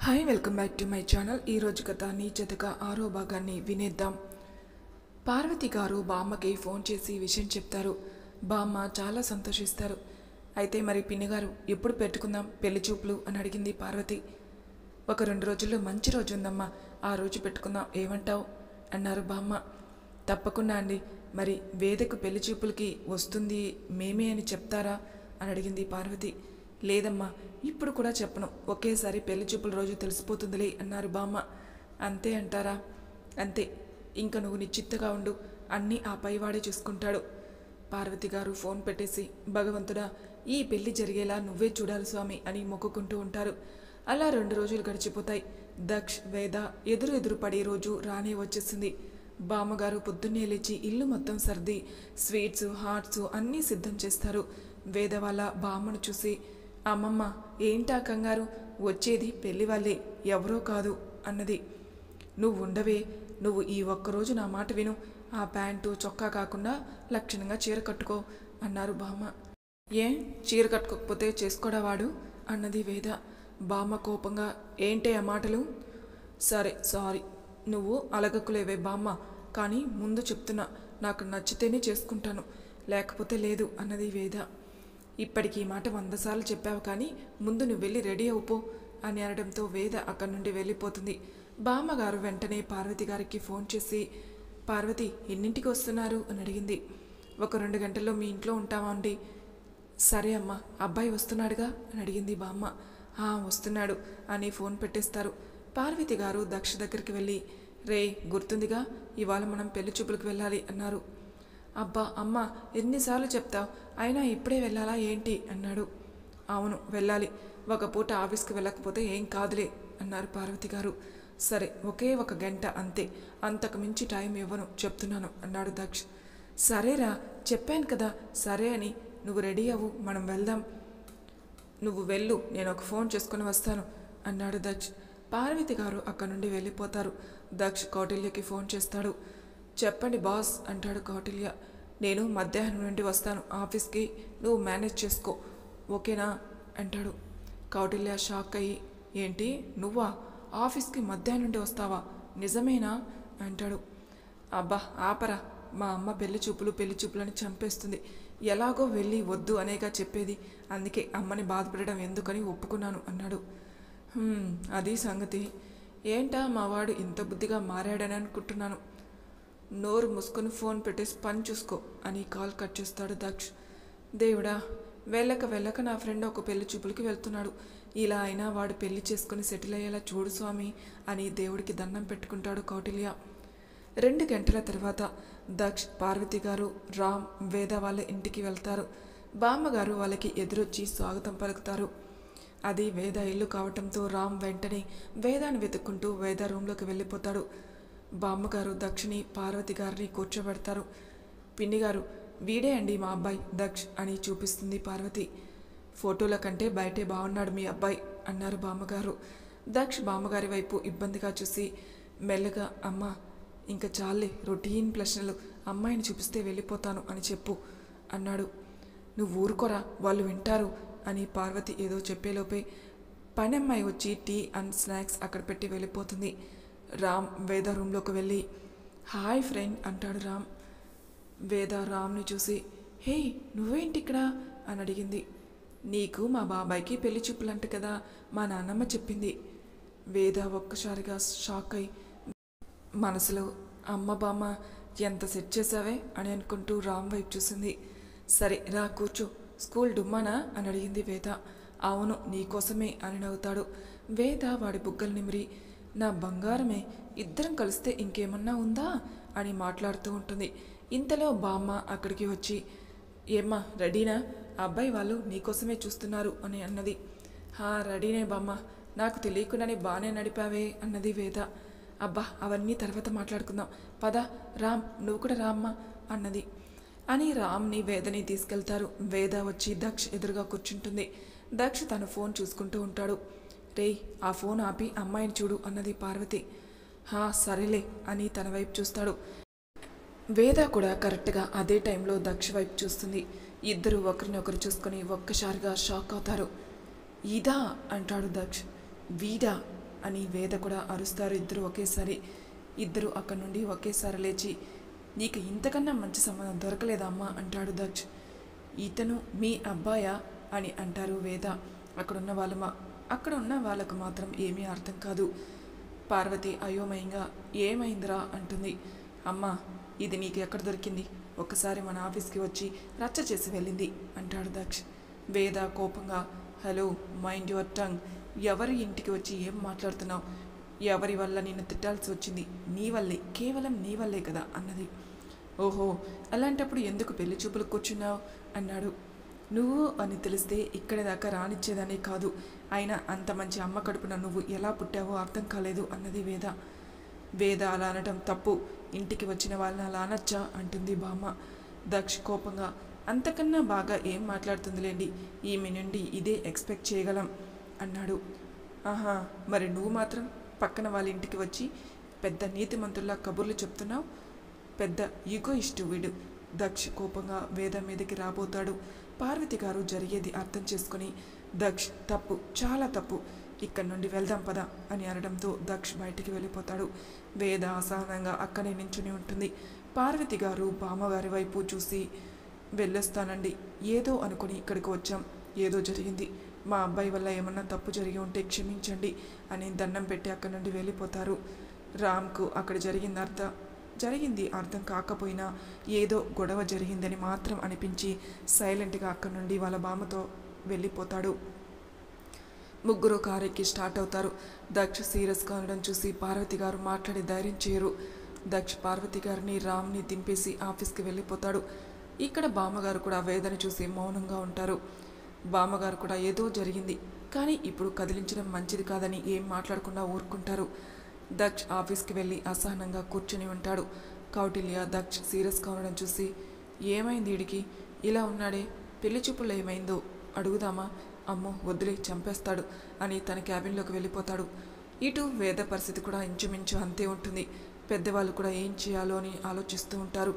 Hi welcome back to my channel. ఈరోజు కథ నీ జతగా 6వ భాగాన్ని వినేద్దాం. పార్వతి గారు బామ్మకి ఫోన్ చేసి విషయం చెప్తారు. బామ్మ చాలా సంతోషిస్తారు. అయితే మరి పిన్నిగారు ఎప్పుడు పెట్టుకుందాం పెళ్లి చూపులు అని అడిగింది పార్వతి. ఒక 2 రోజుల్లో మంచి రోజు ఉందమ్మా, ఆ రోజు పెట్టుకుందాం, ఏమంటావు అన్నారు బామ్మ. తప్పకుండా అండి, మరి వేదకు పెళ్లి చూపులకి వస్తుంది మేమే అని చెప్తారా అని అడిగింది పార్వతి. లేదమ్మా, ఇప్పుడు కూడా చెప్పను, ఒకేసారి పెళ్లి చూపుల రోజు తెలిసిపోతుందిలే అన్నారు బామ్మ. అంతే అంటారా? అంతే, ఇంక నువ్వు నిశ్చిత్తగా ఉండు, అన్నీ ఆ పైవాడే చూసుకుంటాడు. పార్వతి గారు ఫోన్ పెట్టేసి, భగవంతుడా ఈ పెళ్లి జరిగేలా నువ్వే చూడాలి స్వామి అని మొక్కుకుంటూ ఉంటారు. అలా 2 రోజులు గడిచిపోతాయి. దక్ష్ వేద ఎదురు పడే రోజు రానే వచ్చేసింది. బామ్మగారు పొద్దున్నే లేచి ఇల్లు మొత్తం సర్ది స్వీట్స్ హాట్స్ అన్నీ సిద్ధం చేస్తారు. వేద వాళ్ళ బామ్మను చూసి, అమ్మమ్మ ఏంటా కంగారు, వచ్చేది పెళ్లి వాళ్ళే, ఎవరో కాదు అన్నది. నువ్వు ఉండవే, నువ్వు ఈ ఒక్కరోజు నా మాట విను, ఆ ప్యాంటు చొక్కా కాకుండా లక్షణంగా చీర కట్టుకో అన్నారు బామ్మ. ఏ చీర కట్టుకోకపోతే చేసుకోడా వాడు అన్నది వేద. బామ్మ కోపంగా, ఏంటే ఆ మాటలు? సరే సారీ, నువ్వు అలగక్కులేవే బామ్మ, కానీ ముందు చెప్తున్నా, నాకు నచ్చితేనే చేసుకుంటాను, లేకపోతే లేదు అన్నది వేద. ఇప్పటికి ఈ మాట 100 సార్లు చెప్పావు, కానీ ముందు నువ్వు వెళ్ళి రెడీ అవుపో అని అనడంతో వేద అక్కడి నుండి వెళ్ళిపోతుంది. బామ్మగారు వెంటనే పార్వతి గారికి ఫోన్ చేసి, పార్వతి ఎన్నింటికి వస్తున్నారు అని అడిగింది. ఒక 2 గంటల్లో మీ ఇంట్లో ఉంటావా అండి? సరే అమ్మా, అబ్బాయి వస్తున్నాడుగా అని అడిగింది బామ్మ. వస్తున్నాడు అని ఫోన్ పెట్టేస్తారు. పార్వతి గారు దక్ష దగ్గరికి వెళ్ళి, రే గుర్తుందిగా, ఇవాళ మనం పెళ్లి చూపులకు వెళ్ళాలి అన్నారు. అబ్బా అమ్మ, ఎన్నిసార్లు చెప్తావు, అయినా ఇప్పుడే వెళ్ళాలా ఏంటి అన్నాడు. అవును వెళ్ళాలి, ఒక పూట ఆఫీస్కి వెళ్ళకపోతే ఏం కాదులే అన్నారు పార్వతి గారు. సరే ఒకే 1 గంట అంతే, అంతకు మించి టైం ఇవ్వను చెప్తున్నాను అన్నాడు దక్ష్. సరేరా చెప్పాను కదా సరే అని, నువ్వు రెడీ అవ్వు, మనం వెళ్దాం. నువ్వు వెళ్ళు, నేను ఒక ఫోన్ చేసుకుని వస్తాను అన్నాడు దక్ష్. పార్వతి గారు అక్కడి నుండి వెళ్ళిపోతారు. దక్ష్ కౌటిల్యకి ఫోన్ చేస్తాడు. చెప్పండి బాస్ అంటాడు కౌటిల్య. నేను మధ్యాహ్నం నుండి వస్తాను ఆఫీస్కి, నువ్వు మేనేజ్ చేసుకో ఓకేనా అంటాడు. కౌటిల్య షాక్ అయ్యి, ఏంటి నువ్వా ఆఫీస్కి మధ్యాహ్నం నుండి వస్తావా, నిజమేనా అంటాడు. అబ్బా ఆపరా, మా అమ్మ పెళ్లి చూపులు అని చంపేస్తుంది, ఎలాగో వెళ్ళి వద్దు అనేగా చెప్పేది, అందుకే అమ్మని బాధపడడం ఎందుకని ఒప్పుకున్నాను అన్నాడు. అది సంగతి, ఏంటా మావాడు ఇంత బుద్ధిగా మారాడని అనుకుంటున్నాను. నోరు మూసుకొని ఫోన్ పెట్టేసి పని చూసుకో అని కాల్ కట్ చేస్తాడు దక్ష్. దేవుడా, వెళ్ళక నా ఫ్రెండ్ ఒక పెళ్లి చూపులకి వెళ్తున్నాడు, ఇలా అయినా వాడు పెళ్లి చేసుకుని సెటిల్ అయ్యేలా చూడు స్వామి అని దేవుడికి దండం పెట్టుకుంటాడు కౌటిల్య. 2 గంటల తర్వాత దక్ష్, పార్వతి గారు, రామ్, వేద వాళ్ళ ఇంటికి వెళ్తారు. బామ్మగారు వాళ్ళకి ఎదురొచ్చి స్వాగతం పలుకుతారు. అది వేద ఇల్లు కావటంతో రామ్ వెంటనే వేదాన్ని వెతుక్కుంటూ వేద రూమ్లోకి వెళ్ళిపోతాడు. బామ్మగారు దక్షిని పార్వతి గారిని కూర్చోబెడతారు. పిన్ని గారు, వీడే అండి మా అబ్బాయి దక్ష్ అని చూపిస్తుంది పార్వతి. ఫోటోల కంటే బయటే బాగున్నాడు మీ అబ్బాయి అన్నారు బామ్మగారు. దక్ష్ బామ్మగారి వైపు ఇబ్బందిగా చూసి మెల్లగా, అమ్మ ఇంకా చాలే రొటీన్ ప్రశ్నలు, అమ్మాయిని చూపిస్తే వెళ్ళిపోతాను అని చెప్పు అన్నాడు. నువ్వు ఊరుకోరా, వాళ్ళు వింటారు అని పార్వతి ఏదో చెప్పేలోపే పనమ్మాయి వచ్చి టీ అండ్ స్నాక్స్ అక్కడ పెట్టి వెళ్ళిపోతుంది. రామ్ వేద రూమ్లోకి వెళ్ళి, హాయ్ ఫ్రెండ్ అంటాడు రామ్. వేద రామ్ని చూసి, హే నువ్వేంటి ఇక్కడ అని అడిగింది. నీకు మా బాబాయ్కి పెళ్లి చూపులంట కదా, మా నాన్నమ్మ చెప్పింది. వేద ఒక్కసారిగా షాక్ అయి మనసులో, అమ్మ బామ్మ ఎంత సెట్ చేసావే అని అనుకుంటూ రామ్ వైపు చూసింది. సరే రా కూర్చో, స్కూల్ డుమ్మానా అని అడిగింది వేద. అవును నీకోసమే అని నవ్వుతాడు. వేద వాడి బుగ్గలు నిమిరి, నా బంగారమే, ఇద్దరం కలిస్తే ఇంకేమన్నా ఉందా అని మాట్లాడుతూ ఉంటుంది. ఇంతలో బామ్మ అక్కడికి వచ్చి, ఏమ్మా రెడీనా, అబ్బాయి వాళ్ళు నీకోసమే చూస్తున్నారు అని అన్నది. రెడీనే బామ్మ, నాకు తెలియకుండానే బాగానే నడిపావే అన్నది వేద. అబ్బా అవన్నీ తర్వాత మాట్లాడుకుందాం, పద రామ్ నువ్వు కూడా రామ్మా అన్నది. అని రామ్ని వేదని తీసుకెళ్తారు. వేద వచ్చి దక్ష్ ఎదురుగా కూర్చుంటుంది. దక్ష్ తన ఫోన్ చూసుకుంటూ ఉంటాడు. రేయ్ ఆ ఫోన్ ఆపి అమ్మాయిని చూడు అన్నది పార్వతి. సరేలే అని తన వైపు చూస్తాడు. వేద కూడా కరెక్ట్గా అదే టైంలో దక్ష వైపు చూస్తుంది. ఇద్దరు ఒకరినొకరు చూసుకొని ఒక్కసారిగా షాక్ అవుతారు. ఇదా అంటాడు దక్ష్. వీడా అని వేద కూడా అరుస్తారు ఇద్దరు ఒకేసారి. ఇద్దరు అక్కడి నుండి ఒకేసారి లేచి, నీకు ఇంతకన్నా మంచి సంబంధం దొరకలేదా అమ్మా అంటాడు దక్ష్. ఇతను మీ అబ్బాయా అని అంటారు వేద. అక్కడ ఉన్న వాళ్ళకు మాత్రం ఏమీ అర్థం కాదు. పార్వతి అయోమయంగా ఏమైందిరా అంటుంది. అమ్మా, ఇది నీకు ఎక్కడ దొరికింది? ఒక్కసారి మన ఆఫీస్కి వచ్చి రచ్చ చేసి వెళ్ళింది అంటాడు దక్ష్. వేద కోపంగా, హలో, మైండ్ యువర్ టంగ్. ఎవరి ఇంటికి వచ్చి ఏం మాట్లాడుతున్నావు? ఎవరి వల్ల నిన్ను తిట్టాల్సి వచ్చింది? నీ వల్లే, కేవలం నీ వల్లే కదా అన్నది. ఓహో, అలాంటప్పుడు ఎందుకు పెళ్లి చూపులు కూర్చున్నావు అన్నాడు. నువ్వు అని తెలిస్తే ఇక్కడి దాకా రానిచ్చేదానే కాదు. అయినా అంత మంచి అమ్మ కడుపున నువ్వు ఎలా పుట్టావో అర్థం కాలేదు అన్నది వేద. వేద అలా అనటం తప్పు. ఇంటికి వచ్చిన వాళ్ళని అలా అనొచ్చా అంటుంది బామ్మ. దక్ష్ కోపంగా, అంతకన్నా బాగా ఏం మాట్లాడుతుందిలేండి, ఈమె నుండి ఇదే ఎక్స్పెక్ట్ చేయగలం అన్నాడు. ఆహా, మరి నువ్వు మాత్రం పక్కన వాళ్ళ ఇంటికి వచ్చి పెద్ద నీతిమంతుల్లా కబుర్లు చెప్తున్నావు. పెద్ద ఈగోయిస్టు వీడు. దక్ష్ కోపంగా వేద మీదకి రాబోతాడు. పార్వతి గారు జరిగేది అర్థం చేసుకుని, దక్ష్ తప్పు, చాలా తప్పు, ఇక్కడి నుండి వెళ్దాం పద అని అనడంతో దక్ష్ బయటికి వెళ్ళిపోతాడు. వేద అసహనంగా అక్కడే నించుని ఉంటుంది. పార్వతి గారు బామ్మగారి వైపు చూసి, వెళ్ళొస్తానండి, ఏదో అనుకుని ఇక్కడికి వచ్చాం, ఏదో జరిగింది, మా అబ్బాయి వల్ల ఏమన్నా తప్పు జరిగి ఉంటే క్షమించండి అని దండం పెట్టి అక్కడి నుండి వెళ్ళిపోతారు. రామ్కు అక్కడ జరిగింది అర్థం కాకపోయినా ఏదో గొడవ జరిగిందని మాత్రం అనిపించి సైలెంట్గా అక్కడి నుండి వాళ్ళ బామ్మతో వెళ్ళిపోతాడు. ముగ్గురు కారెక్కి స్టార్ట్ అవుతారు. దక్ష్ సీరియస్గా ఉండడం చూసి పార్వతి గారు మాట్లాడే ధైర్యం చేయరు. దక్ష్ పార్వతి గారిని రామ్ని దింపేసి ఆఫీస్కి వెళ్ళిపోతాడు. ఇక్కడ బామ్మగారు కూడా వేదని చూసి మౌనంగా ఉంటారు. బామ్మగారు కూడా ఏదో జరిగింది, కానీ ఇప్పుడు కదిలించడం మంచిది కాదని ఏం మాట్లాడకుండా ఊరుకుంటారు. దక్ష్ ఆఫీస్కి వెళ్ళి అసహనంగా కూర్చుని ఉంటాడు. కౌటిల్య దక్ష్ సీరియస్గా ఉండడం చూసి, ఏమైంది వీడికి ఇలా ఉన్నాడే, పెళ్లి చూపుల్లో ఏమైందో అడుగుదామా? అమ్మో వదిలే, చంపేస్తాడు అని తన క్యాబిన్లోకి వెళ్ళిపోతాడు. ఇటు వేద పరిస్థితి కూడా ఇంచుమించు అంతే ఉంటుంది. పెద్దవాళ్ళు కూడా ఏం చేయాలో అని ఆలోచిస్తూ ఉంటారు.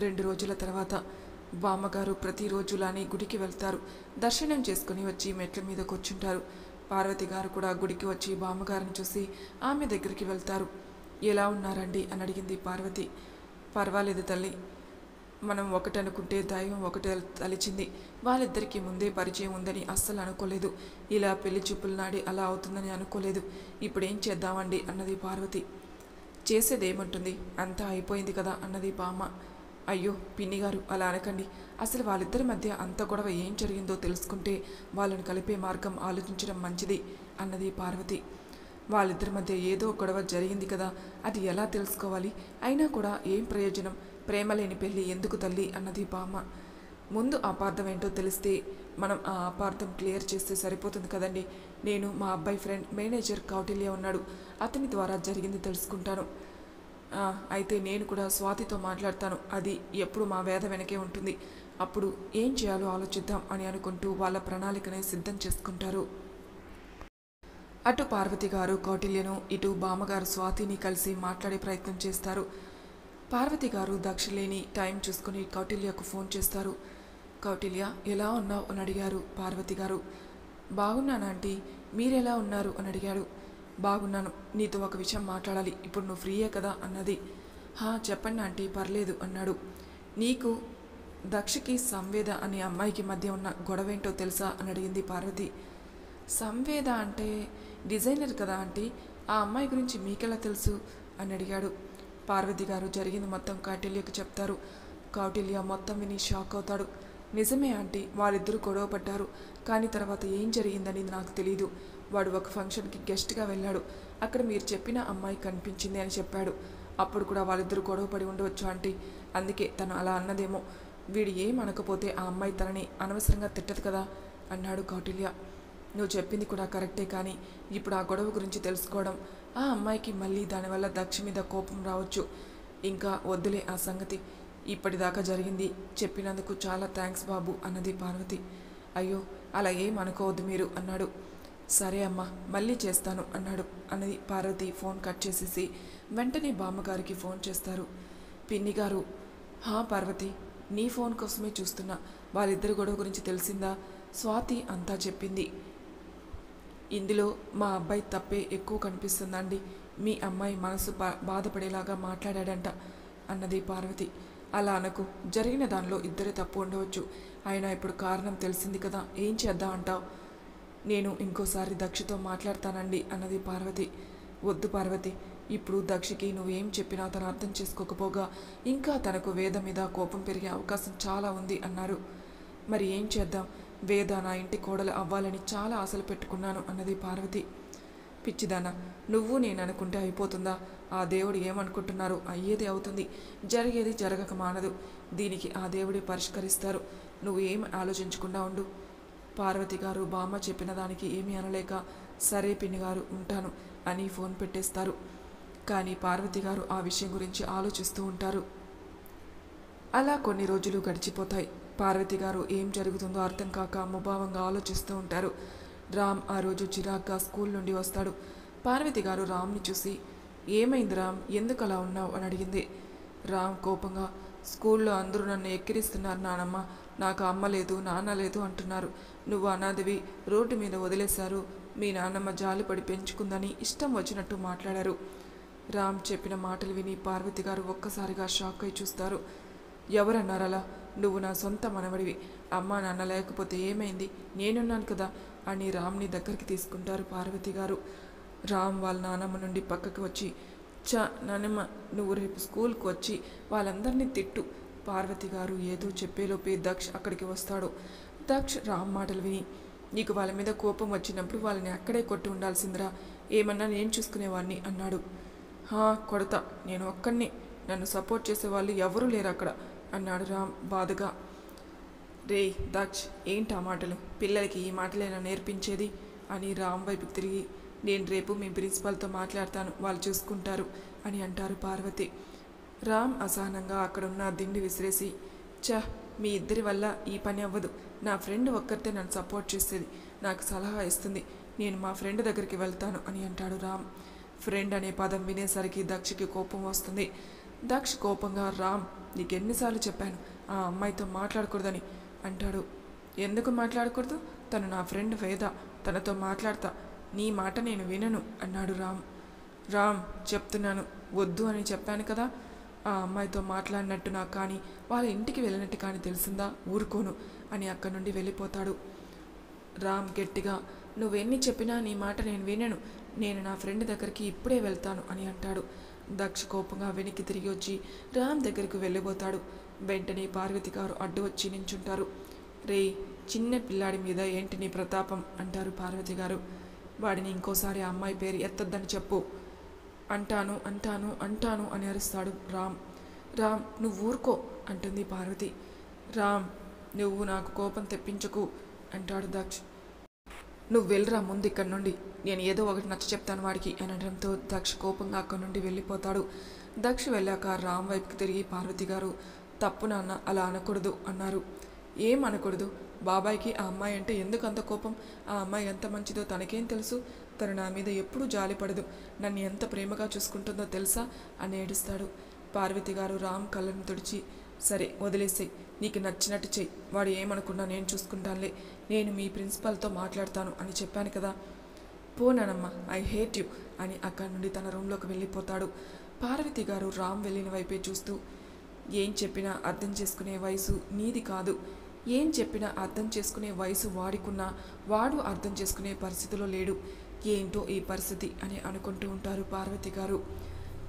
2 రోజుల తర్వాత బామ్మగారు ప్రతిరోజులానే గుడికి వెళ్తారు. దర్శనం చేసుకుని వచ్చి మెట్ల మీద కూర్చుంటారు. పార్వతి గారు కూడా గుడికి వచ్చి బామ్మగారిని చూసి ఆమె దగ్గరికి వెళ్తారు. ఎలా ఉన్నారండి అని అడిగింది పార్వతి. పర్వాలేదు తల్లి, మనం ఒకటనుకుంటే దైవం ఒకటి తలిచింది. వాళ్ళిద్దరికీ ముందే పరిచయం ఉందని అస్సలు అనుకోలేదు. ఇలా పెళ్లి చూపుల నాడి అలా అవుతుందని అనుకోలేదు. ఇప్పుడేం చేద్దామండి అన్నది పార్వతి. చేసేదేముంటుంది, అంతా అయిపోయింది కదా అన్నది బామ్మ. అయ్యో పిన్ని గారు, అలా అనకండి. అసలు వాళ్ళిద్దరి మధ్య అంత గొడవ ఏం జరిగిందో తెలుసుకుంటే వాళ్ళని కలిపే మార్గం ఆలోచించడం మంచిది అన్నది పార్వతి. వాళ్ళిద్దరి మధ్య ఏదో గొడవ జరిగింది కదా, అది ఎలా తెలుసుకోవాలి? అయినా కూడా ఏం ప్రయోజనం? ప్రేమ లేని పెళ్ళి ఎందుకు తల్లి అన్నది బామ్మ. ముందు అపార్థం ఏంటో తెలిస్తే మనం ఆ అపార్థం క్లియర్ చేస్తే సరిపోతుంది కదండి. నేను మా అబ్బాయి ఫ్రెండ్ మేనేజర్ కౌటిల్య ఉన్నాడు, అతని ద్వారా జరిగింది తెలుసుకుంటాను. అయితే నేను కూడా స్వాతితో మాట్లాడతాను, అది ఎప్పుడు మా వేద వెనకే ఉంటుంది. అప్పుడు ఏం చేయాలో ఆలోచిద్దాం అని అనుకుంటూ వాళ్ళ ప్రణాళికని సిద్ధం చేసుకుంటారు. అటు పార్వతి గారు కౌటిల్యను, ఇటు బామ్మగారు స్వాతిని కలిసి మాట్లాడే ప్రయత్నం చేస్తారు. పార్వతి గారు దక్ష లేని టైం చూసుకుని కౌటిల్యకు ఫోన్ చేస్తారు. కౌటిల్య, ఎలా ఉన్నావు అని అడిగారు పార్వతి గారు. బాగున్నాను ఆంటీ, మీరెలా ఉన్నారు అని అడిగాడు. బాగున్నాను, నీతో ఒక విషయం మాట్లాడాలి, ఇప్పుడు నువ్వు ఫ్రీయే కదా అన్నది. చెప్పండి ఆంటీ, పర్లేదు అన్నాడు. నీకు దక్షకి సంవేద అనే అమ్మాయికి మధ్య ఉన్న గొడవేంటో తెలుసా అని అడిగింది పార్వతి. సంవేద అంటే డిజైనర్ కదా ఆంటీ, ఆ అమ్మాయి గురించి మీకెలా తెలుసు అని అడిగాడు. పార్వతి గారు జరిగింది మొత్తం కౌటిల్యకు చెప్తారు. కౌటిల్య మొత్తం విని షాక్ అవుతాడు. నిజమే ఆంటీ, వాళ్ళిద్దరూ గొడవ పడ్డారు, కానీ తర్వాత ఏం జరిగిందని నాకు తెలీదు. వాడు ఒక ఫంక్షన్కి గెస్ట్గా వెళ్ళాడు, అక్కడ మీరు చెప్పిన అమ్మాయి కనిపించింది అని చెప్పాడు. అప్పుడు కూడా వాళ్ళిద్దరూ గొడవ పడి ఉండవచ్చు ఆంటీ, అందుకే తను అలా అన్నదేమో. వీడు ఏం అనకపోతే ఆ అమ్మాయి తనని అనవసరంగా తిట్టదు కదా అన్నాడు కౌటిల్య. నువ్వు చెప్పింది కూడా కరెక్టే, కానీ ఇప్పుడు ఆ గొడవ గురించి తెలుసుకోవడం, ఆ అమ్మాయికి మళ్ళీ దానివల్ల దక్ష మీద కోపం రావచ్చు. ఇంకా వద్దులే ఆ సంగతి, ఇప్పటిదాకా జరిగింది చెప్పినందుకు చాలా థ్యాంక్స్ బాబు అన్నది పార్వతి. అయ్యో అలా ఏం అనుకోవద్దు మీరు అన్నాడు. సరే అమ్మా, మళ్ళీ చేస్తాను అన్నాడు. అన్నది పార్వతి ఫోన్ కట్ చేసేసి వెంటనే బామ్మగారికి ఫోన్ చేస్తారు. పిన్ని గారు, పార్వతి, నీ ఫోన్ కోసమే చూస్తున్నా. వాళ్ళిద్దరి గొడవ గురించి తెలిసిందా? స్వాతి అంతా చెప్పింది. ఇందులో మా అబ్బాయి తప్పే ఎక్కువ కనిపిస్తుందండి. మీ అమ్మాయి మనసు బాధపడేలాగా మాట్లాడాడంట అన్నది పార్వతి. అలా అనకు, జరిగిన దానిలో ఇద్దరు తప్పు ఉండవచ్చు. అయినా ఇప్పుడు కారణం తెలిసింది కదా, ఏం చేద్దాం అంటావు? నేను ఇంకోసారి దక్షతో మాట్లాడతానండి అన్నది పార్వతి. వద్దు పార్వతి, ఇప్పుడు దక్షకి నువ్వేం చెప్పినా తను అర్థం చేసుకోకపోగా ఇంకా తనకు వేద మీద కోపం పెరిగే అవకాశం చాలా ఉంది అన్నారు. మరి ఏం చేద్దాం? వేద నా ఇంటి కోడలు అవ్వాలని చాలా ఆశలు పెట్టుకున్నాను అన్నది పార్వతి. పిచ్చిదానా, నువ్వు నేను అనుకుంటే అయిపోతుందా? ఆ దేవుడు ఏమనుకుంటున్నారో అయ్యేది అవుతుంది, జరిగేది జరగక మానదు. దీనికి ఆ దేవుడే పరిష్కరిస్తారు. నువ్వు ఏమి ఆలోచించకుండా ఉండు. పార్వతి గారు బామ్మ చెప్పిన దానికి ఏమీ అనలేక సరే పిన్ని గారు ఉంటాను అని ఫోన్ పెట్టేస్తారు. కానీ పార్వతి గారు ఆ విషయం గురించి ఆలోచిస్తూ ఉంటారు. అలా కొన్ని రోజులు గడిచిపోతాయి. పార్వతి గారు ఏం జరుగుతుందో అర్థం కాక ముభావంగా ఆలోచిస్తూ ఉంటారు. రామ్ ఆ రోజు చిరాగ్గా స్కూల్ నుండి వస్తాడు. పార్వతి గారు రామ్ని చూసి, ఏమైంది రామ్, ఎందుకు అలా ఉన్నావు అని అడిగింది. రామ్ కోపంగా, స్కూల్లో అందరూ నన్ను ఎక్కిరిస్తున్నారు నానమ్మ. నాకు అమ్మ లేదు, నాన్న లేదు అంటున్నారు. నువ్వు అనాథవి, రోడ్డు మీద వదిలేశారు. మీ నాన్నమ్మ జాలిపడి పెంచుకుందని ఇష్టం వచ్చినట్టు మాట్లాడారు. రామ్ చెప్పిన మాటలు విని పార్వతి గారు ఒక్కసారిగా షాక్ అయి చూస్తారు. ఎవరన్నారలా? నువ్వు నా సొంత మనవడివి. అమ్మా నాన్న లేకపోతే ఏమైంది, నేనున్నాను కదా అని రామ్ని దగ్గరికి తీసుకుంటారు పార్వతి గారు. రామ్ వాళ్ళ నానమ్మ నుండి పక్కకి వచ్చి, నానమ్మ, నువ్వు రేపు స్కూల్కి వచ్చి వాళ్ళందరినీ తిట్టు. పార్వతి గారు ఏదో చెప్పేలోపే దక్ష్ అక్కడికి వస్తాడు. దక్ష్ రామ్ మాటలు విని, నీకు వాళ్ళ మీద కోపం వచ్చినప్పుడు వాళ్ళని అక్కడే కొట్టి ఉండాల్సిందిరా, ఏమన్నా నేను చూసుకునేవాడిని అన్నాడు. కొడతా, నేను ఒక్కడిని, నన్ను సపోర్ట్ చేసేవాళ్ళు ఎవరూ లేరు అక్కడ అన్నాడు రామ్ బాధగా. రే దక్ష్, ఏంటి ఆ మాటలు? పిల్లలకి ఈ మాటలేనా నేర్పించేది అని రామ్ వైపుకి తిరిగి, నేను రేపు మీ ప్రిన్సిపాల్తో మాట్లాడతాను, వాళ్ళు చూసుకుంటారు అని అంటారు పార్వతి. రామ్ అసహనంగా అక్కడున్న దిండి విసిరేసి, మీ ఇద్దరి వల్ల ఈ పని అవ్వదు. నా ఫ్రెండ్ ఒక్కరితే నన్ను సపోర్ట్ చేసేది, నాకు సలహా ఇస్తుంది, నేను మా ఫ్రెండ్ దగ్గరికి వెళ్తాను అని అంటాడు రామ్. ఫ్రెండ్ అనే పదం వినేసరికి దక్షకి కోపం వస్తుంది. దక్ష్ కోపంగా, రామ్, నీకెన్నిసార్లు చెప్పాను ఆ అమ్మాయితో మాట్లాడకూడదని అంటాడు. ఎందుకు మాట్లాడకూడదు? తను నా ఫ్రెండ్ వేద, తనతో మాట్లాడతా, నీ మాట నేను వినను అన్నాడు రామ్. రామ్, చెప్తున్నాను, వద్దు అని చెప్పాను కదా. ఆ అమ్మాయితో మాట్లాడినట్టు నాకు కానీ వాళ్ళ ఇంటికి వెళ్ళినట్టు కానీ తెలిసిందా, ఊరుకోను అని అక్కడి నుండి వెళ్ళిపోతాడు. రామ్ గట్టిగా, నువ్వెన్ని చెప్పినా నీ మాట నేను వినను, నేను నా ఫ్రెండ్ దగ్గరికి ఇప్పుడే వెళ్తాను అని అంటాడు. దక్ష కోపంగా వెనక్కి తిరిగి వచ్చి రామ్ దగ్గరికి వెళ్ళిపోతాడు. వెంటనే పార్వతి గారు అడ్డు వచ్చి నించుంటారు. రే, చిన్న పిల్లాడి మీద ఏంటి నీ ప్రతాపం అంటారు పార్వతి గారు. వాడిని ఇంకోసారి ఆ అమ్మాయి పేరు ఎత్తద్దని చెప్పు. అంటాను అంటాను అంటాను అని అరుస్తాడు రామ్. రామ్, నువ్వు ఊరుకో అంటుంది పార్వతి. రామ్, నువ్వు నాకు కోపం తెప్పించకు అంటాడు దక్ష్. నువ్వు వెళ్ళరా ముందు ఇక్కడి నుండి, నేను ఏదో ఒకటి నచ్చ చెప్తాను వాడికి అనడంతో దక్ష్ కోపంగా అక్కడి నుండి వెళ్ళిపోతాడు. దక్ష్ వెళ్ళాక రామ్ వైపుకి తిరిగి పార్వతి గారు, తప్పు నాన్న, అలా అనకూడదు అన్నారు. ఏం అనకూడదు? బాబాయ్కి ఆ అమ్మాయి అంటే ఎందుకు అంత కోపం? ఆ అమ్మాయి ఎంత మంచిదో తనకేం తెలుసు? తను నా మీద ఎప్పుడూ జాలిపడదు, నన్ను ఎంత ప్రేమగా చూసుకుంటుందో తెలుసా అని ఏడుస్తాడు. పార్వతి గారు రామ్ కళ్ళను తుడిచి, సరే వదిలేసేయి, నీకు నచ్చినట్టు చెయ్యి, వాడు ఏమనుకున్నా నేను చూసుకుంటానులే, నేను మీ ప్రిన్సిపాల్తో మాట్లాడతాను అని చెప్పాను కదా. పోనానమ్మ, ఐ హేట్ యు అని అక్కడి నుండి తన రూమ్లోకి వెళ్ళిపోతాడు. పార్వతి గారు రామ్ వెళ్ళిన వైపే చూస్తూ, ఏం చెప్పినా అర్థం చేసుకునే వయసు నీది కాదు, ఏం చెప్పినా అర్థం చేసుకునే వయసు వాడికున్నా వాడు అర్థం చేసుకునే పరిస్థితిలో లేడు, ఏంటో ఈ పరిస్థితి అని అనుకుంటూ ఉంటారు పార్వతి గారు.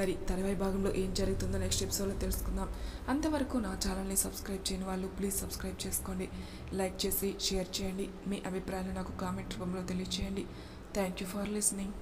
మరి తర్వాయి భాగంలో ఏం జరుగుతుందో నెక్స్ట్ ఎపిసోడ్లో తెలుసుకుందాం. అంతవరకు నా ఛానల్ని సబ్స్క్రైబ్ చేయని వాళ్ళు ప్లీజ్ సబ్స్క్రైబ్ చేసుకోండి, లైక్ చేసి షేర్ చేయండి, మీ అభిప్రాయాలు నాకు కామెంట్ రూపంలో తెలియచేయండి. Thank you for listening.